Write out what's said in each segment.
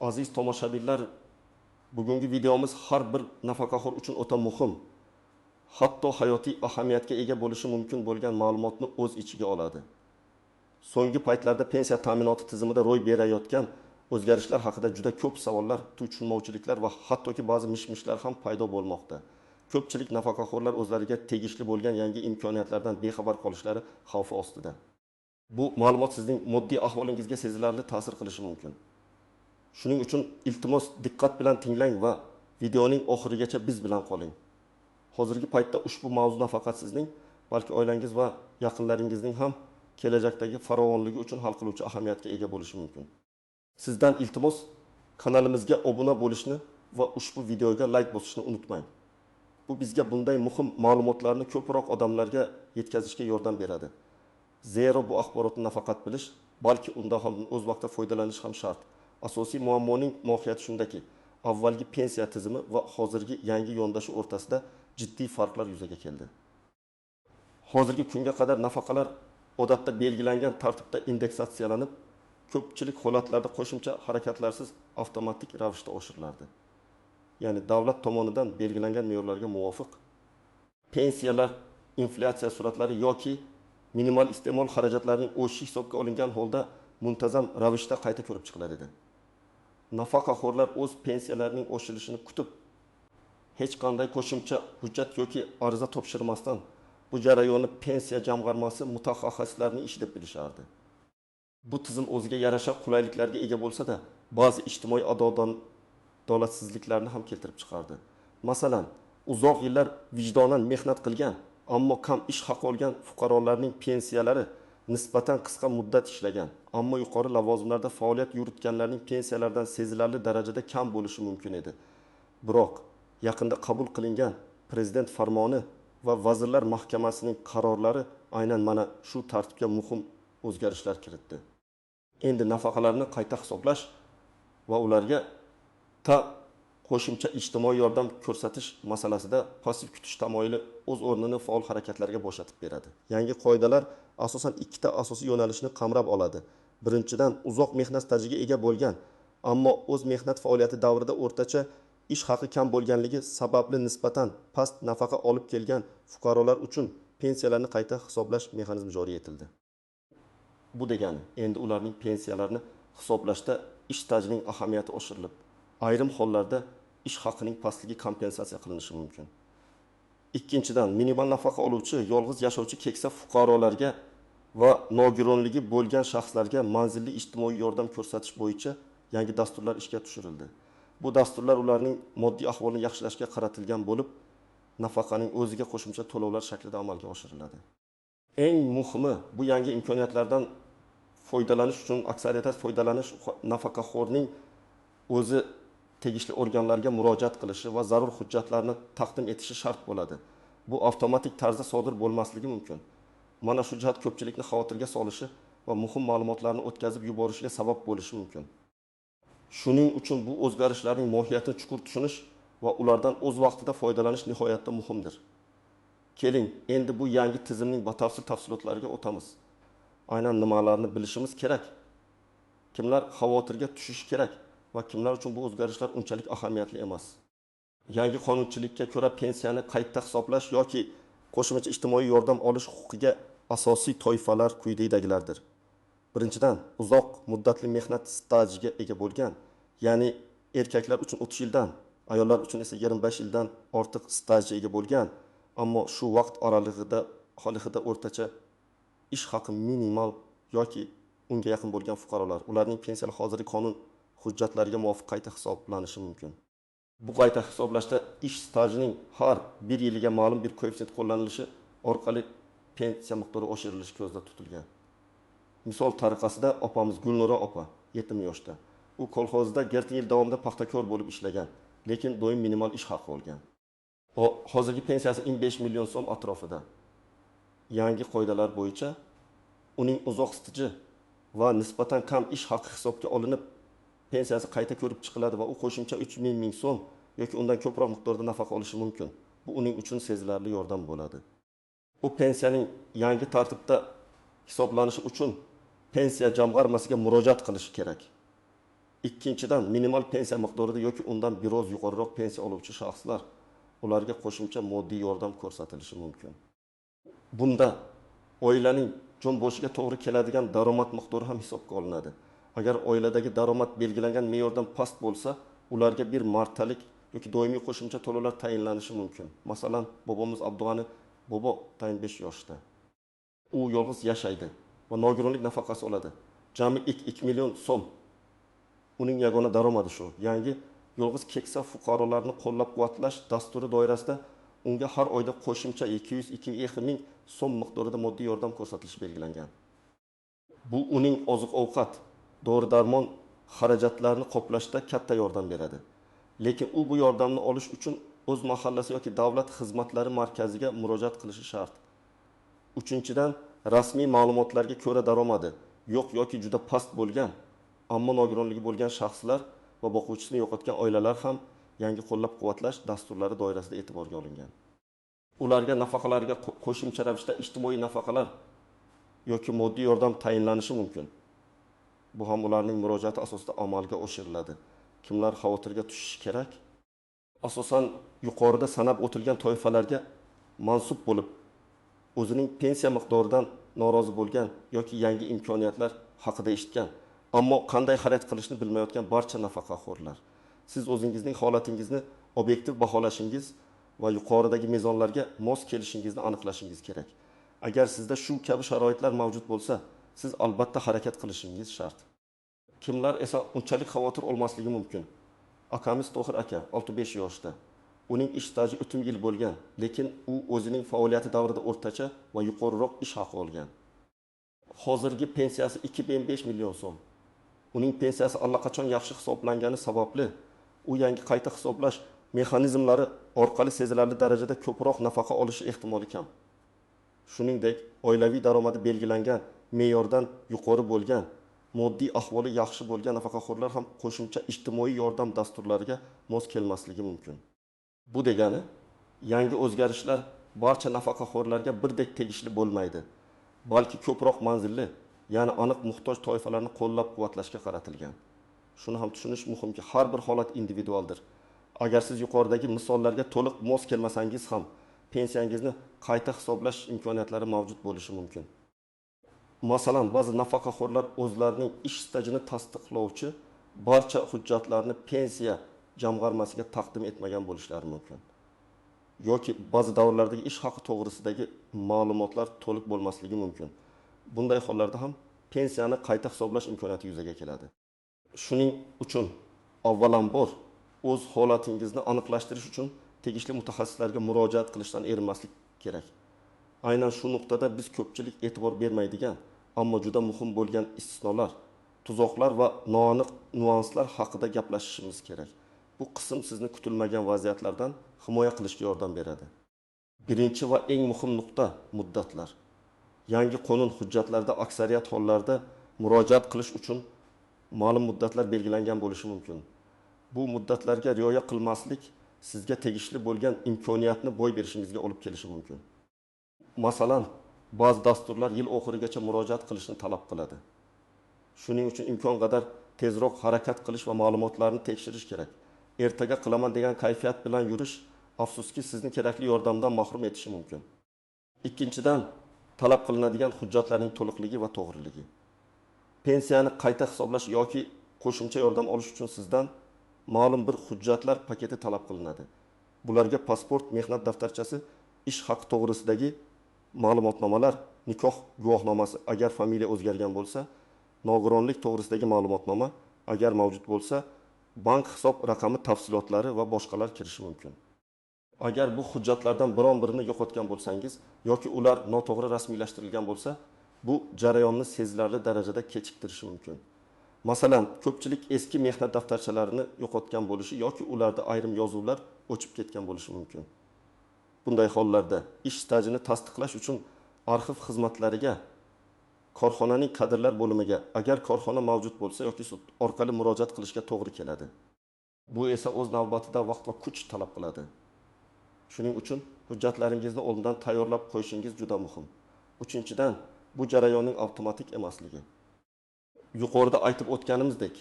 Aziz tomoshabinlar, bugungi videomiz har bir nafaqaxo'r uchun o'ta muhim, hatto hayotiy ahamiyatga ega bo'lishi mumkin bo'lgan ma'lumotni o'z ichiga oladi. So'nggi paytlarda pensiya ta'minoti tizimida ro'y berayotgan o'zgarishlar haqida juda ko'p savollar, tushunmovchiliklar va hattoki ba'zi mish-mishlar ham paydo bo'lmoqda. Ko'pchilik nafaqaxo'rlar o'zlariga tegishli bo'lgan yangi imkoniyatlardan bexabar qolishlari xavfi ostida. Bu ma'lumot sizning moddiy ahvolingizga sezilarli ta'sir qilishi mumkin. Shuning uchun iltimos diqqat bilan tinglang va videoning oxirigacha biz bilan qoling. Hozirgi paytda ushbu mavzu nafaqat sizning, balki oilangiz va yaqinlaringizning ham kelajakdagi farovonligi uchun hal qiluvchi ahamiyatga ega bo'lishi mumkin. Sizdan iltimos kanalimizga obuna bo'lishni va ushbu videoga like bosishni unutmang. Bu bizga bunday muhim ma'lumotlarni ko'proq odamlarga yetkazishga yordam beradi. Zero bu axborotni nafaqat bilish, balki undan ham o'z vaqtida foydalanish ham shart. Asosiy muammoning mohiyati shundaki, avvalgi pensiya tizimi va hozirgi yangi yondashuv o'rtasida jiddiy farqlar yuzaga keldi. Hozirgi kunga qadar nafaqalar odatda belgilangan tartibda indeksatsiyalanib, ko'pchilik holatlarda qo'shimcha harakatlarsiz avtomatik ravishda oshirilardi. Ya'ni davlat tomonidan belgilangan me'yorlarga muvofiq pensiyalar inflyatsiya sur'atlari yoki minimal iste'mol xarajatlarining o'sishi hisobga olingan holda muntazam ravishda qayta ko'rib chiqilar edi. Nafaqaxo'rlar o'z pensiyalarining oshirishini kutib, hech qanday qo'shimcha hujjat yoki ariza topshirmasdan bu jarayonni pensiya jamg'armasi mutaxassislarining ishi deb bilishardi. Bu tizim o'ziga yarasha qulayliklarga ega bo'lsa-da, ba'zi ijtimoiy adolatsizliklarni ham keltirib chiqardi. Masalan, uzoq yillar vijdonan mehnat qilgan, ammo kam ish haqi olgan fuqarolarning pensiyalari nisbatan qisqa muddat ishlagan, ammo yuqori lavozimlarda faoliyat yuritganlarning pensiyalaridan sezilarli darajada kam bo'lishi mumkin edi. Biroq yaqinda qabul qilingan prezident farmoni va vazirlar mahkamasining qarorlari aynan mana shu tartibga muhim o'zgarishlar kiritdi. Endi nafaqalarni qayta hisoblash va ularga qo'shimcha ijtimoiy yordam ko'rsatish masalasida passiv kutish tamoyili o'z o'rnini faol harakatlarga bo'shatib beradi. Yangi qoidalar asosan ikkita asosiy yo'nalishni qamrab oladi. Birinchidan, uzoq mehnat stajiga ega bo'lgan, ammo o'z mehnat faoliyati davrida o'rtacha ish haqi kam bo'lganligi sababli nisbatan past nafaqa olib kelgan fuqarolar uchun pensiyalarni qayta hisoblash mexanizmi joriy etildi. Bu degani, endi ularning pensiyalarini hisoblashda ish stajining ahamiyati oshirilib, ayrim hollarda ish haqining pastligi kompensatsiya qilinishi mumkin. Ikkinchidan, minimal nafaqa oluvchi, yolg'iz yashovchi keksa fuqarolarga va nogironligi bo'lgan shaxslarga manzilli ijtimoiy yordam ko'rsatish bo'yicha yangi dasturlar ishga tushirildi. Bu dasturlar ularning moddiy ahvolini yaxshilashga qaratilgan bo'lib, nafaqaning o'ziga qo'shimcha to'lovlar shaklida amalga oshiriladi. Eng muhimi, bu yangi imkoniyatlardan foydalanish uchun aksariyat foydalanish nafaqaxo'rning o'zi tegishli organlarga murojaat qilishi va zarur hujjatlarni taqdim etishi shart bo'ladi. Bu avtomatik tarzda sodir bo'lmasligi mumkin. Mana shu jihat ko'pchilikni xavotirga solishi va muhim ma'lumotlarni o'tkazib yuborishiga sabab bo'lishi mumkin. Shuning uchun bu o'zgarishlarning mohiyatini chuqur tushunish va ulardan o'z vaqtida foydalanish nihoyatda muhimdir. Keling, endi bu yangi tizimning batafsil tafsilotlariga o'tamiz. Aynan nimalarni bilishimiz kerak? Kimlar xavotirga tushishi kerak va kimlar uchun bu o'zgarishlar unchalik ahamiyatli emas? Yangi qonunchilikka ko'ra pensiyani qayta hisoblash yoki qo'shimcha ijtimoiy yordam olish huquqiga asosiy toifalar quyidagilardir. Birinchidan, uzoq muddatli mehnat stajiga ega bo'lgan, ya'ni erkaklar uchun 30 yildan, ayollar uchun esa 25 yildan ortiq stajga ega bo'lgan, ammo shu vaqt oralig'ida o'rtacha ish haqi minimal yoki unga yaqin bo'lgan fuqarolar, ularning pensiyalari hozirgi qonun hujjatlariga muvofiq qayta hisoblanishi mumkin. Bu qayta hisoblashda ish stajining har bir yiliga ma'lum bir koeffitsient qo'llanilishi orqali pensiya miqdori oshirilishi ko'zda tutilgan. Misol tariqasida opamiz Gulnura opa 70 yoshda. U kolxozda 7 yil davomida paxtakor bo'lib ishlagan, lekin doim minimal ish haqi olgan. Hozirgi pensiyasi 5 million so'm atrofida. Yangi qoidalar bo'yicha uning uzoq staji va nisbatan kam ish haqi hisobga olinib, pensiyasi qayta ko'rib chiqiladi va u qo'shimcha 3 ming so'm yoki undan ko'proq miqdorda nafaqa olishi mumkin. Bu uning uchun sezilarli yordam bo'ladi. U pensiyaning yangi tartibda hisoblanishi uchun pensiya jamg'armasiga murojaat qilishi kerak. Ikkinchidan, minimal pensiya miqdorida yoki undan biroz yuqoriroq pensiya oluvchi shaxslar, ularga qo'shimcha moddiy yordam ko'rsatilishi mumkin. Bunda oilaning jon boshiga to'g'ri keladigan daromad miqdori ham hisobga olinadi. Agar oiladagi daromad belgilangan me'yordan past bo'lsa, ularga bir martalik yoki doimiy qo'shimcha to'lovlar tayinlanishi mumkin. Masalan, bobomiz Abdug'ani bobo 5 yoshda. U yolg'iz yashaydi va nogironlik nafaqasi oladi. Jami 2 million so'm. Uning yagona daromadi shu. Yangi yolg'iz keksa fuqarolarni qo'llab-quvvatlash dasturi doirasida unga har oyda qo'shimcha 202 ming so'm miqdorida moddiy yordam ko'rsatilishi belgilangan. Bu uning oziq-ovqat, dori-darmon xarajatlarini qoplashda katta yordam beradi. Lekin u bu yordamni olish uchun o'z mahallasi yoki davlat xizmatlari markaziga murojaat qilishi shart. Uchinchidan, rasmiy ma'lumotlarga ko'ra daromadi yo'q yoki juda past bo'lgan, ammo nogironligi bo'lgan shaxslar va boquvchisini yo'qotgan oilalar ham yangi qo'llab-quvvatlash dasturlari doirasida e'tiborga olingan. Ularga nafaqalarga qo'shimcha ravishda ijtimoiy nafaqalar yoki moddiy yordam tayinlanishi mumkin. Bu ham ularning murojaati asosida amalga oshiriladi. Kimlar xavotirga tushishi kerak? Asosan yuqorida sanab o'tilgan toifalarga mansub bo'lib, o'zining pensiya miqdoridan norozi bo'lgan yoki yangi imkoniyatlar haqida eshitgan, ammo qanday xarid qilishni bilmayotgan barcha nafaqaxo'rlar. Siz o'zingizning holatingizni obyektiv baholashingiz va yuqoridagi mezonlarga mos kelishingizni aniqlashingiz kerak. Agar sizda shu kabi sharoitlar mavjud bo'lsa, siz albatta harakat qilishingiz shart. Kimlar esa unchalik xavotir olmasligi mumkin. Akamiz Tohir aka 65 yoshda. Uning ish staji 3 yil bo'lgan, lekin u o'zining faoliyati davrida o'rtacha va yuqoriroq ish haqi olgan. Hozirgi pensiyasi 2,5 million so'm. Uning pensiyasi allaqachon yaxshi hisoblangani sababli u yangi qayta hisoblash mexanizmlari orqali sezilarli darajada ko'proq nafaqa olishi ehtimoli kam. Shuningdek, oilaviy daromadi belgilangan me'yordan yuqori bo'lgan, moddiy ahvoli yaxshi bo'lgan nafaqaxo'rlar ham qo'shimcha ijtimoiy yordam dasturlariga mos kelmasligi mumkin. Bu degani, yangi o'zgarishlar barcha nafaqaxo'rlarga birdek tegishli bo'lmaydi, balki ko'proq manzilli, ya'ni aniq muhtoj toifalarni qo'llab-quvvatlashga qaratilgan. Shuni ham tushunish muhimki, har bir holat individualdir. Agar siz yuqoridagi misollarga to'liq mos kelmasangiz ham, pensiyangizni qayta hisoblash imkoniyatlari mavjud bo'lishi mumkin. Masalan, ba'zi nafaqaxo'rlar o'zlarining ish stajini tasdiqlovchi barcha hujjatlarni pensiya jamg'armasiga taqdim etmagan bo'lishlari mumkin. Yoki ba'zi davrlardagi ish haqi to'g'risidagi ma'lumotlar to'liq bo'lmasligi mumkin. Bunday hollarda ham pensiyani qayta hisoblash imkoniyati yuzaga keladi. Shuning uchun avvalambor o'z holatingizni aniqlashtirish uchun tegishli mutaxassislarga murojaat qilishdan erinmaslik kerak. Aynan shu nuqtada biz ko'pchilik e'tibor bermaydigan, ammo juda muhim bo'lgan istisnolar, tuzoqlar va noaniq nuanslar haqida gaplashishimiz kerak. Bu qism sizni kutilmagan vaziyatlardan himoya qilishga yordam beradi. Birinchi va eng muhim nuqta muddatlar. Yangi qonun hujjatlarida aksariyat hollarda murojaat qilish uchun ma'lum muddatlar belgilangan bo'lishi mumkin. Bu muddatlarga rioya qilmaslik sizga tegishli bo'lgan imkoniyatni boy berishingizga olib kelishi mumkin. Masalan, ba'zi dasturlar yil oxirigacha murojaat qilishni talab qiladi. Shuning uchun imkon qadar tezroq harakat qilish va ma'lumotlarni tekshirish kerak. Ertaga qilaman degan kayfiyat bilan yurish, afsuski sizni kerakli yordamdan mahrum etishi mumkin. Ikkinchidan, talab qilinadigan hujjatlarning to'liqligi va to'g'riligi. Pensiyani qayta hisoblash yoki qo'shimcha yordam olish uchun sizdan ma'lum bir hujjatlar paketi talab qilinadi. Bularga pasport, mehnat daftarchasi, ish haqi to'g'risidagi ma'lumotnomalar, nikoh guvohnomasi agar familiya o'zgargan bo'lsa, nogironlik to'g'risidagi ma'lumotnoma agar mavjud bo'lsa, bank hisob raqami tafsilotlari va boshqalar kirishi mumkin. Agar bu hujjatlardan biron birini yo'qotgan bo'lsangiz yoki ular noto'g'ri rasmiylashtirilgan bo'lsa, bu jarayonni sezilarli darajada kechiktirishi mumkin. Masalan, ko'pchilik eski mehnat daftarchalarini yo'qotgan bo'lishi yoki ularda ayrim yozuvlar o'chib ketgan bo'lishi mumkin. Bunday hollarda ish stajini tasdiqlash uchun arxiv xizmatlariga, korxonaning kadrlar bo'limiga, agar korxona mavjud bo'lsa yoki sud orqali murojaat qilishga to'g'ri keladi. Bu esa o'z navbatida vaqt va kuch talab qiladi. Shuning uchun hujjatlaringizni oldindan tayyorlab qo'yishingiz juda muhim. Uchinchidan, bu jarayonning avtomatik emasligi. Yuqorida aytib o'tganimizdek,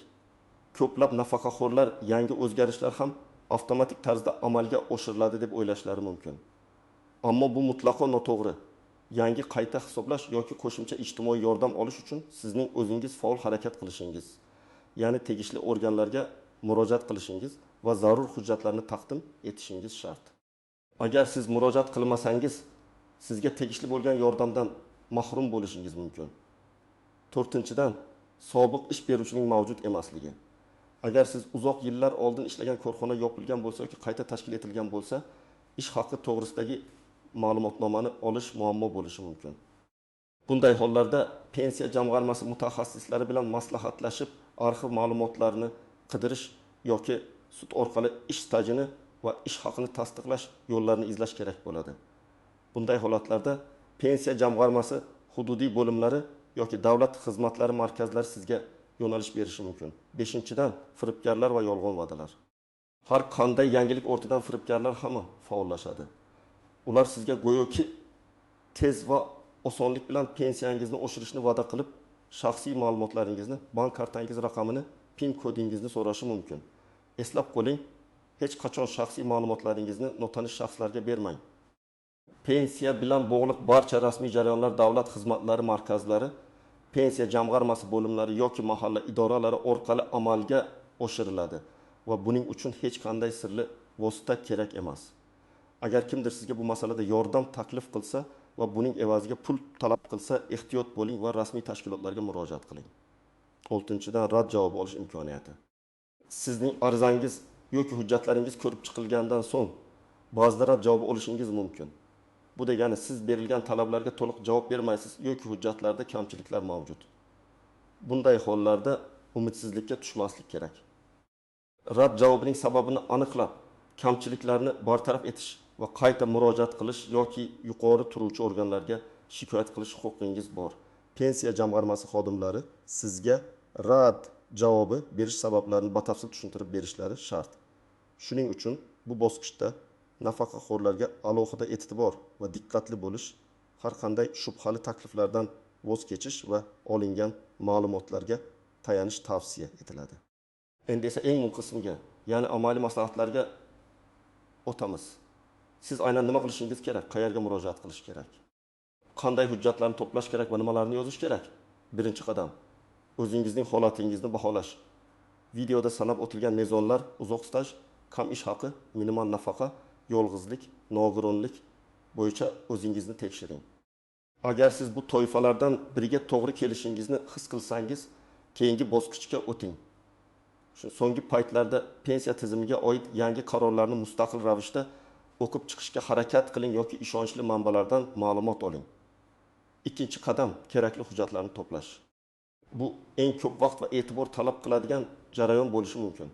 ko'plab nafaqaxo'rlar yangi o'zgarishlar ham avtomatik tarzda amalga oshiriladi deb o'ylashlari mumkin. Ammo bu mutlaqo noto'g'ri. Yangi qayta hisoblash yoki qo'shimcha ijtimoiy yordam olish uchun sizning o'zingiz faol harakat qilishingiz, ya'ni tegishli organlarga murojaat qilishingiz va zarur hujjatlarni taqdim etishingiz shart. Agar siz murojaat qilmasangiz, sizga tegishli bo'lgan yordamdan mahrum bo'lishingiz mumkin. 4-dan, sobiq ish beruvchining mavjud emasligi. Agar siz uzoq yillar oldin ishlagan korxona yopilgan bo'lsa yoki qayta tashkil etilgan bo'lsa, ish haqi to'g'risidagi ma'lumotnomani olish muammo bo'lishi mumkin. Bunday hollarda pensiya jamg'armasi mutaxassislari bilan maslahatlashib, arxiv ma'lumotlarini qidirish yoki sud orqali ish stajini va ish haqini tasdiqlash yo'llarini izlash kerak bo'ladi. Bunday holatlarda pensiya jamg'armasi hududiy bo'limlari yoki davlat xizmatlari markazlari sizga yo'nalish berishi mumkin. 5-dan, firibgarlar va yolg'on va'dalar. Har qanday yangilik ortidan firibgarlar ham faollashadi. Ular sizga go'yoki tez va osonlik bilan pensiyangizni oshirishni va'da qilib, shaxsiy ma'lumotlaringizni, bank kartangiz raqamini, PIN kodingizni so'rashi mumkin. Eslab qo'ling, hech qachon shaxsiy ma'lumotlaringizni notanish shaxslarga bermang. Pensiya bilan bog'liq barcha rasmiy jarayonlar davlat xizmatlari markazlari, pensiya jamg'armasi bo'limlari yoki mahalla idoralari orqali amalga oshiriladi va buning uchun hech qanday sirli vosita kerak emas. Agar kimdir sizga bu masalada yordam taklif qilsa va buning evaziga pul talab qilsa, ehtiyot bo'ling va rasmiy tashkilotlarga murojaat qiling. 6-dan, rad javobi olish imkoniyati. Sizning arizangiz yoki hujjatlaringiz ko'rib chiqilgandan so'ng ba'zida rad javobi olishingiz mumkin. Bu degani siz berilgan talablarga to'liq javob bermaysiz yoki hujjatlarda kamchiliklar mavjud. Bunday hollarda umidsizlikka tushmaslik kerak. Rad javobining sababini aniqlab, kamchiliklarni bartaraf etish va qayta murojaat qilish yoki yuqori turuvchi organlarga shikoyat qilish huquqingiz bor. Pensiya jamg'armasi xodimlari sizga rad javobi berish sabablarini batafsil tushuntirib berishlari shart. Shuning uchun bu bosqichda nafaqaxo'rlarga alohida e'tibor va diqqatli bo'lish, har qanday shubhali takliflardan voz kechish va olingan ma'lumotlarga tayanish tavsiya etiladi. Endi esa eng muhim qismiga, ya'ni amaliy maslahatlarga o'tamiz. Siz aynan nima qilishingiz kerak, qayerga murojaat qilish kerak? Qanday hujjatlarni to'plash kerak va nimalarni yozish kerak? Birinchi qadam, o'zingizning holatingizni baholash. Videoda sanab o'tilgan mezonlar uzoq staj, kam ish haqi, minimal nafaqa, yolg'izlik, nogironlik bo'yicha o'zingizni tekshiring. Agar siz bu toifalardan biriga to'g'ri kelishingizni his qilsangiz, keyingi bosqichga o'ting. Shu so'nggi paytlarda pensiya tizimiga oid yangi qarorlarni mustaqil ravishda o'qib chiqishga harakat qiling yoki ishonchli manbalardan ma'lumot oling. Ikkinchi qadam, kerakli hujjatlarni to'plash. Bu eng ko'p vaqt va e'tibor talab qiladigan jarayon bo'lishi mumkin.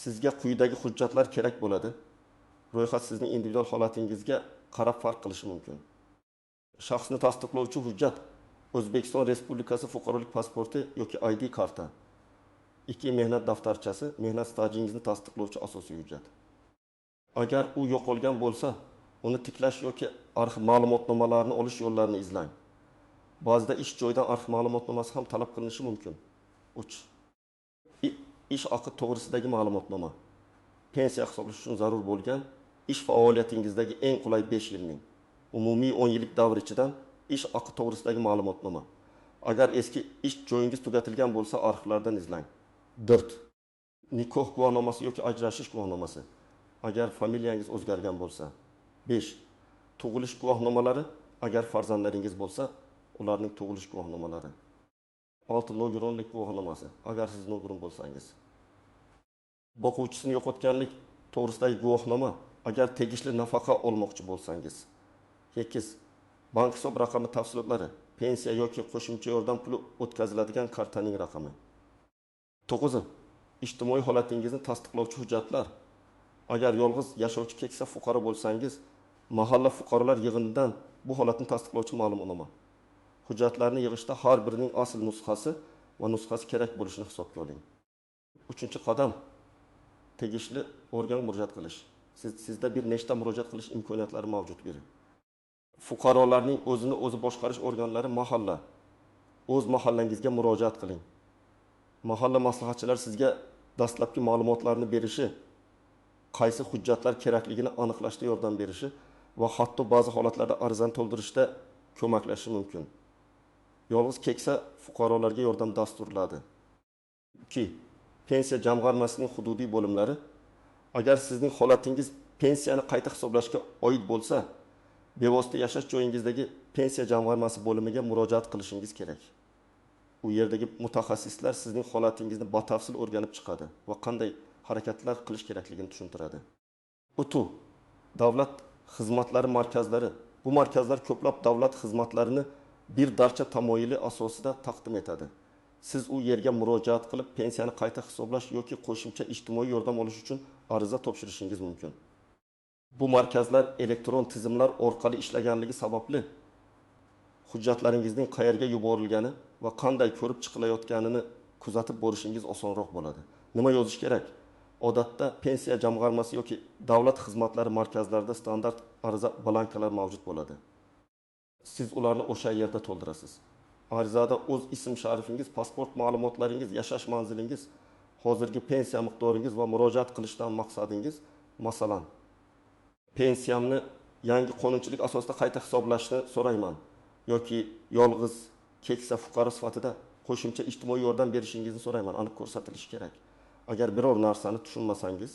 Sizga quyidagi hujjatlar kerak bo'ladi. Ro'yxat sizning individual holatingizga qarab farq qilishi mumkin. Shaxsni tasdiqlovchi hujjat: O'zbekiston Respublikasi fuqarolik pasporti yoki ID karta. 2 mehnat daftarchasi, mehnat stajingizni tasdiqlovchi asosiy hujjat. Agar u yo'qolgan bo'lsa, uni tiklash yoki arxiv ma'lumotnomalarini olish yo'llarini izlang. Ba'zida ish joyidan arxiv ma'lumotnomasi ham talab qilinishi mumkin. 3. Ish haqi to'g'risidagi ma'lumotnoma. Pensiya hisoblash uchun zarur bo'lgan ish faoliyatingizdagi eng qulay 5 yilning umumiy 10 yillik davr ichidan ish haqi to'g'risidagi ma'lumotnoma. Agar eski ish joyingiz tugatilgan bo'lsa, arxivlardan izlang. 4. Nikoh guvohnomasi yoki ajrashish guvohnomasi. Agar familiyangiz o'zgargan bo'lsa. 5. Tug'ilish guvohnomalari, agar farzandlaringiz bo'lsa, ularning tug'ilish guvohnomalari. 6. Nogironlik guvohnomasi, agar siz nogiron bo'lsangiz. Boquvchisini yo'qotganlik to'g'risidagi guvohnoma, agar tegishli nafaqa olmoqchi bo'lsangiz. 8. Bank hisob raqami tafsilotlari, pensiya yoki qo'shimcha yordam puli o'tkaziladigan kartaning raqami. 9. Ijtimoiy holatingizni tasdiqlovchi hujjatlar. Agar yolg'iz yashovchi keksa fuqaro bo'lsangiz, mahalla fuqarolar yig'inidan bu holatni tasdiqlovchi ma'lumotnoma. Hujjatlarni yig'ishda har birining asl nusxasi va nusxasi kerak bo'lishini hisobga oling. 3-qadam, tegishli organ murojaat qilish. Sizda bir nechta murojaat qilish imkoniyatlari mavjud biri. Fuqarolarning o'zini o'zi boshqarish organlari mahalla. O'z mahallangizga murojaat qiling. Mahalla maslahatchilari sizga dastlabki ma'lumotlarni berishi, qaysi hujjatlar kerakligini aniqlashda yordam berishi va hatto ba'zi holatlarda arizani to'ldirishda ko'maklashishi mumkin. Yolg'iz keksa fuqarolarga yordam dasturlari. 2. Pensiya jamg'armasining hududiy bo'limlari. Agar sizning holatingiz pensiyani qayta hisoblashga oid bo'lsa, bevosita yashash joyingizdagi pensiya jamg'armasi bo'limiga murojaat qilishingiz kerak. U yerdagi mutaxassislar sizning holatingizni batafsil o'rganib chiqadi va qanday harakatlar qilish kerakligini tushuntiradi. UTU davlat xizmatlari markazlari. Bu markazlar ko'plab davlat xizmatlarini bir darcha tamoyili asosida taqdim etadi. Siz u yerga murojaat qilib pensiyani qayta hisoblash yoki qo'shimcha ijtimoiy yordam olish uchun ariza topshirishingiz mumkin. Bu markazlar elektron tizimlar orqali ishlaganligi sababli hujjatlaringizning qayerga yuborilgani va qanday ko'rib chiqilayotganini kuzatib borishingiz osonroq bo'ladi. Nima yozish kerak? Odatda pensiya jamg'armasi yoki davlat xizmatlari markazlarida standart ariza blankalar mavjud bo'ladi. Siz ularni o'sha yerda to'ldirasiz. Arizada o'z ism-sharifingiz, pasport ma'lumotlaringiz, yashash manzilingiz, hozirgi pensiya miqdoringiz va murojaat qilishdan maqsadingiz, masalan, pensiyamni yangi qonunchilik asosida qayta hisoblashni so'rayman yoki yolg'iz keksa fuqaro sifatida qo'shimcha ijtimoiy yordam berishingizni so'rayman, aniq ko'rsatilishi kerak. Agar biror narsani tushunmasangiz,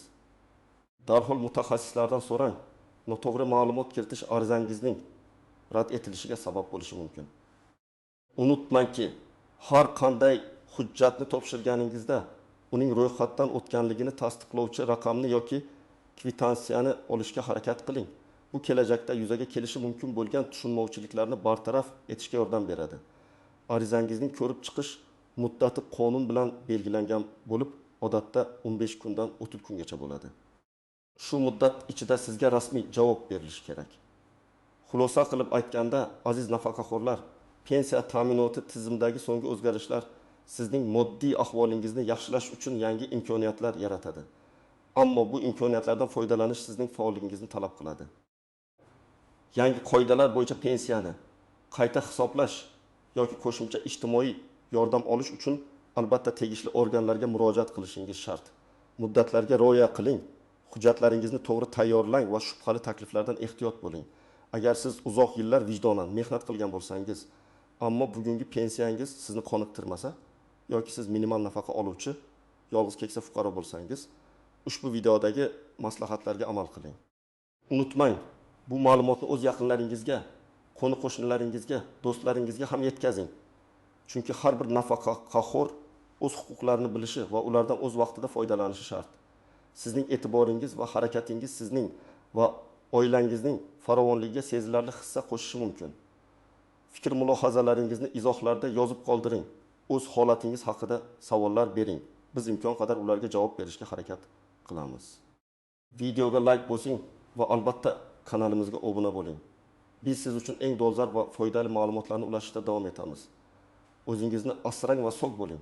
darhol mutaxassislardan so'rang. Noto'g'ri ma'lumot kiritish arizangizning rad etilishiga sabab bo'lishi mumkin. Unutmangki, har qanday hujjatni topshirganingizda uning ro'yxatdan o'tganligini tasdiqlovchi raqamni yoki kvitansiyani olishga harakat qiling. Bu kelajakda yuzaga kelishi mumkin bo'lgan tushunmovchiliklarni bartaraf etishga yordam beradi. Arizangizning ko'rib chiqish muddati qonun bilan belgilangan bo'lib, odatda 15 kundan 30 kungacha bo'ladi. Shu muddat ichida sizga rasmiy javob berilishi kerak. Xulosa qilib aytganda, aziz nafaqaxo'rlar, pensiya ta'minoti tizimidagi so'nggi o'zgarishlar sizning moddiy ahvolingizni yaxshilash uchun yangi imkoniyatlar yaratadi. Ammo bu imkoniyatlardan foydalanish sizning faolligingizni talab qiladi. Yangi qoidalar bo'yicha pensiyani qayta hisoblash yoki qo'shimcha ijtimoiy yordam olish uchun albatta tegishli organlarga murojaat qilishingiz shart. Muddatlarga rioya qiling, hujjatlaringizni to'g'ri tayyorlang va shubhali takliflardan ehtiyot bo'ling. Agar siz uzoq yillar vijdonan mehnat qilgan bo'lsangiz, ammo bugungi pensiyangiz sizni qoniqtirmasa yoki siz minimal nafaqa oluvchi yolg'iz keksa fuqaro bo'lsangiz, ushbu videodagi maslahatlarga amal qiling. Unutmang, bu ma'lumotni o'z yaqinlaringizga, qo'ni-qo'shnilaringizga, do'stlaringizga ham yetkazing. Chunki har bir nafaqaxo'r o'z huquqlarini bilishi va ulardan o'z vaqtida foydalanishi shart. Sizning e'tiboringiz va harakatingiz sizning va oilangizning farovonligiga sezilarli hissa qo'shishi mumkin. Fikr mulohazalaringizni izohlarda yozib qoldiring. O'z holatingiz haqida savollar bering. Biz imkon qadar ularga javob berishga harakat qilamiz. Videoga like bosing va albatta kanalimizga obuna bo'ling. Biz siz uchun eng dolzarb va foydali ma'lumotlarni ulashishda davom etamiz. O'zingizni asrang va sog' bo'ling.